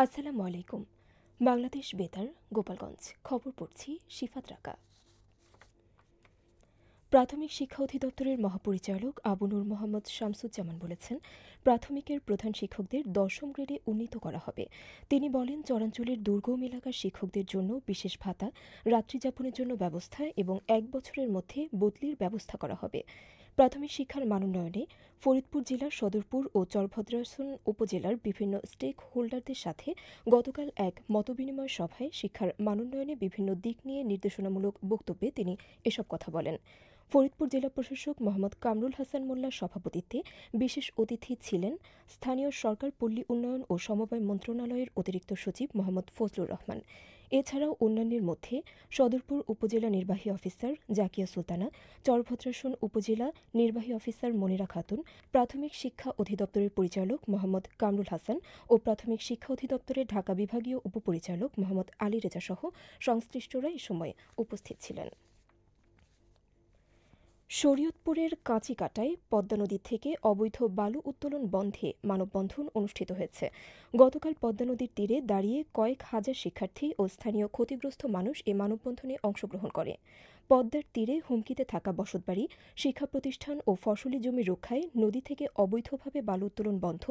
আসসালামু আলাইকুম। বাংলাদেশ বেতার, গোপালগঞ্জ। খবর পড়ছি শিফাত রাকা। প্রাথমিক শিক্ষা অধিদপ্তরের মহাপরিচালক আবু নূর মোহাম্মদ শামসুজ্জামান বলেছেন, প্রাথমিকের প্রধান শিক্ষকদের ১০ম গ্রেডে উন্নীত করা হবে। তিনি বলেন, চরাঞ্চলের দুর্গম এলাকার শিক্ষকদের জন্য বিশেষ ভাতা, রাত্রিযাপনের জন্য ব্যবস্থা এবং ১ বছরের মধ্যে বদলির ব্যবস্থা করা হবে। প্রাথমিক শিক্ষার মানোন্নয়নে ফরিদপুর জেলার সদরপুর ও চরভদ্রাসন উপজেলার বিভিন্ন স্টেক হোল্ডারদের সাথে গতকাল এক মতবিনিময় সভায় শিক্ষার মানোন্নয়নে বিভিন্ন দিক নিয়ে নির্দেশনামূলক বক্তব্যে তিনি এসব কথা বলেন। ফরিদপুর জেলা প্রশাসক মোহাম্মদ কামরুল হাসান মোল্লার সভাপতিত্বে বিশেষ অতিথি ছিলেন স্থানীয় সরকার, পল্লী উন্নয়ন ও সমবায় মন্ত্রণালয়ের অতিরিক্ত সচিব মোহাম্মদ ফজলুর রহমান। এছাড়াও অন্যান্যের মধ্যে সদরপুর উপজেলা নির্বাহী অফিসার জাকিয়া সুলতানা, চরভদ্রাসন উপজেলা নির্বাহী অফিসার মনিরা খাতুন, প্রাথমিক শিক্ষা অধিদপ্তরের পরিচালক মোহাম্মদ কামরুল হাসান ও প্রাথমিক শিক্ষা অধিদপ্তরের ঢাকা বিভাগীয় উপপরিচালক মোহাম্মদ আলী রেজা সহ সংশ্লিষ্টরা এ সময় উপস্থিত ছিলেন। শরীয়তপুরের কাঁচিকাটায় পদ্মা নদী থেকে অবৈধ বালু উত্তোলন বন্ধে মানববন্ধন অনুষ্ঠিত হয়েছে। গতকাল পদ্মা নদীর তীরে দাঁড়িয়ে কয়েক হাজার শিক্ষার্থী ও স্থানীয় ক্ষতিগ্রস্ত মানুষ এ মানববন্ধনে অংশগ্রহণ করে। পদ্মার তীরে হুমকিতে থাকা বসতবাড়ি, শিক্ষা প্রতিষ্ঠান ও ফসলি জমি রক্ষায় নদী থেকে অবৈধভাবে বালু উত্তোলন বন্ধ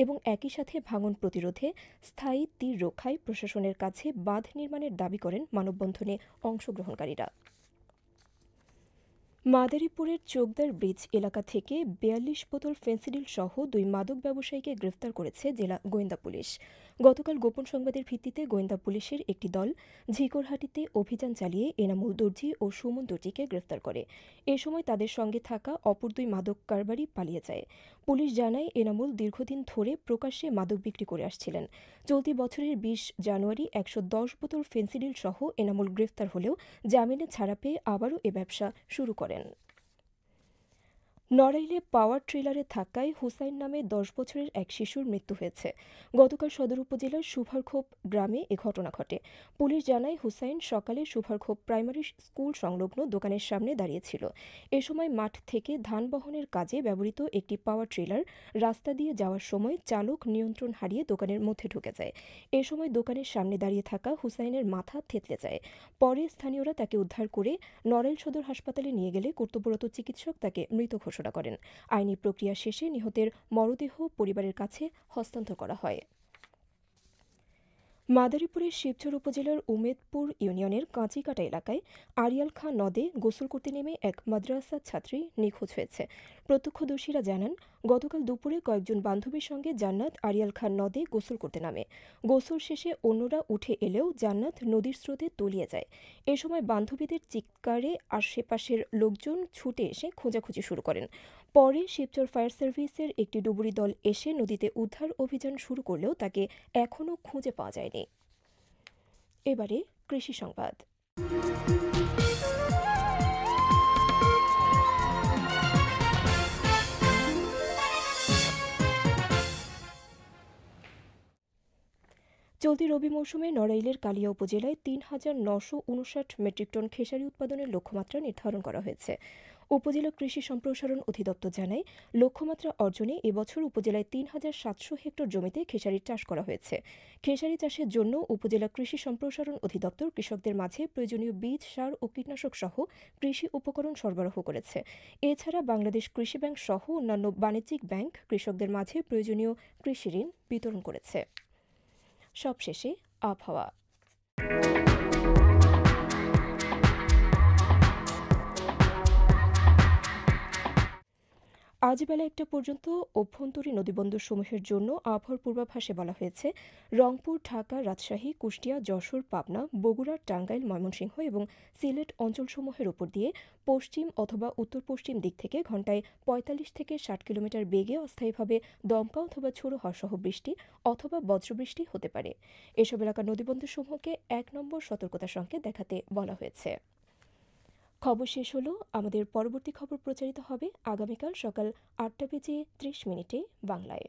এবং একই সাথে ভাঙন প্রতিরোধে স্থায়ী তীর রক্ষায় প্রশাসনের কাছে বাঁধ নির্মাণের দাবি করেন মানববন্ধনে অংশগ্রহণকারীরা। মাদারীপুরের চোকদার ব্রিজ এলাকা থেকে ৪২ বোতল ফেন্সিডিল সহ ২ মাদক ব্যবসায়ীকে গ্রেফতার করেছে জেলা গোয়েন্দা পুলিশ। গতকাল গোপন সংবাদের ভিত্তিতে গোয়েন্দা পুলিশের একটি দল ঝিকরহাটিতে অভিযান চালিয়ে এনামুল দর্জি ও সুমন দর্জিকে গ্রেফতার করে। এ সময় তাদের সঙ্গে থাকা অপর ২ মাদক কারবারি পালিয়ে যায়। পুলিশ জানায়, এনামুল দীর্ঘদিন ধরে প্রকাশ্যে মাদক বিক্রি করে আসছিলেন। চলতি বছরের ২০ জানুয়ারি ১১০ বোতল ফেন্সিডিল সহ এনামুল গ্রেফতার হলেও জামিনে ছাড়া পেয়ে আবারও এ ব্যবসা শুরু করেন। নড়াইলে পাওয়ার ট্রেলারে ধাক্কায় হুসাইন নামে ১০ বছরের এক শিশুর মৃত্যু হয়েছে। গতকাল সদর উপজেলার সুভারখোপ গ্রামে এ ঘটনা ঘটে। পুলিশ জানায়, হুসাইন সকালে সুভারখোপ প্রাইমারি স্কুল সংলগ্ন দোকানের সামনে দাঁড়িয়েছিল। এ সময় মাঠ থেকে ধান বহনের কাজে ব্যবহৃত একটি পাওয়ার ট্রেলার রাস্তা দিয়ে যাওয়ার সময় চালক নিয়ন্ত্রণ হারিয়ে দোকানের মধ্যে ঢুকে যায়। এ সময় দোকানের সামনে দাঁড়িয়ে থাকা হুসাইনের মাথা থেঁতলে যায়। পরে স্থানীয়রা তাকে উদ্ধার করে নড়াইল সদর হাসপাতালে নিয়ে গেলে কর্তব্যরত চিকিৎসক তাকে মৃত ঘোষণা করেন। আইনি প্রক্রিয়া শেষে নিহতের মরদেহ পরিবারের কাছে হস্তান্তর করা হয়। মাদারীপুরের শিবচর উপজেলার উমেদপুর ইউনিয়নের কাঁচিকাটা এলাকায় আরিয়াল খাঁ নদে গোসল করতে নেমে এক মাদ্রাসা ছাত্রী নিখোঁজ হয়েছে। প্রত্যক্ষদর্শীরা জানান, গতকাল দুপুরে কয়েকজন বান্ধবীর সঙ্গে জান্নাত আরিয়াল খাঁ নদে গোসল করতে নামে। গোসল শেষে অন্যরা উঠে এলেও জান্নাত নদীর স্রোতে তলিয়ে যায়। এ সময় বান্ধবীদের চিৎকারে আশেপাশের লোকজন ছুটে এসে খোঁজাখুঁজি শুরু করেন। পরে শিবচর ফায়ার সার্ভিসের একটি ডুবুরি দল এসে নদীতে উদ্ধার অভিযান শুরু করলেও তাকে এখনও খুঁজে পাওয়া যায়নি। এবারে কৃষি সংবাদ। চলতি রবি মৌসুমে নড়াইলের কালিয়া উপজেলায় ৩,৯৫৯ মেট্রিক টন খেসারি উৎপাদনের লক্ষ্যমাত্রা নির্ধারণ করা হয়েছে। উপজেলা কৃষি সম্প্রসারণ অধিদপ্তর জানায়, লক্ষ্যমাত্রা অর্জনে এবছর উপজেলায় ৩,৭০০ হেক্টর জমিতে খেসারির চাষ করা হয়েছে। খেসারি চাষের জন্য উপজেলা কৃষি সম্প্রসারণ অধিদপ্তর কৃষকদের মাঝে প্রয়োজনীয় বীজ, সার ও কীটনাশক সহ কৃষি উপকরণ সরবরাহ করেছে। এছাড়া বাংলাদেশ কৃষি ব্যাংক সহ অন্যান্য বাণিজ্যিক ব্যাংক কৃষকদের মাঝে প্রয়োজনীয় কৃষি ঋণ বিতরণ করেছে। সবশেষে আবহাওয়া। আজ বেলা ১টা পর্যন্ত অভ্যন্তরীণ নদীবন্দরসমূহের জন্য আবহাওয়ার পূর্বাভাসে বলা হয়েছে, রংপুর, ঢাকা, রাজশাহী, কুষ্টিয়া, যশোর, পাবনা, বগুড়া, টাঙ্গাইল, ময়মনসিংহ এবং সিলেট অঞ্চলসমূহের উপর দিয়ে পশ্চিম অথবা উত্তর পশ্চিম দিক থেকে ঘণ্টায় ৪৫ থেকে ৬০ কিলোমিটার বেগে অস্থায়ীভাবে দমকা অথবা ঝোড়ো হাওয়াসহ বৃষ্টি অথবা বজ্রবৃষ্টি হতে পারে। এসব এলাকার নদীবন্দরসমূহকে ১ নম্বর সতর্কতা সংকেত দেখাতে বলা হয়েছে। খবর শেষ হলো। আমাদের পরবর্তী খবর প্রচারিত হবে আগামীকাল সকাল ৮টা বেজে ৩০ মিনিটে বাংলায়।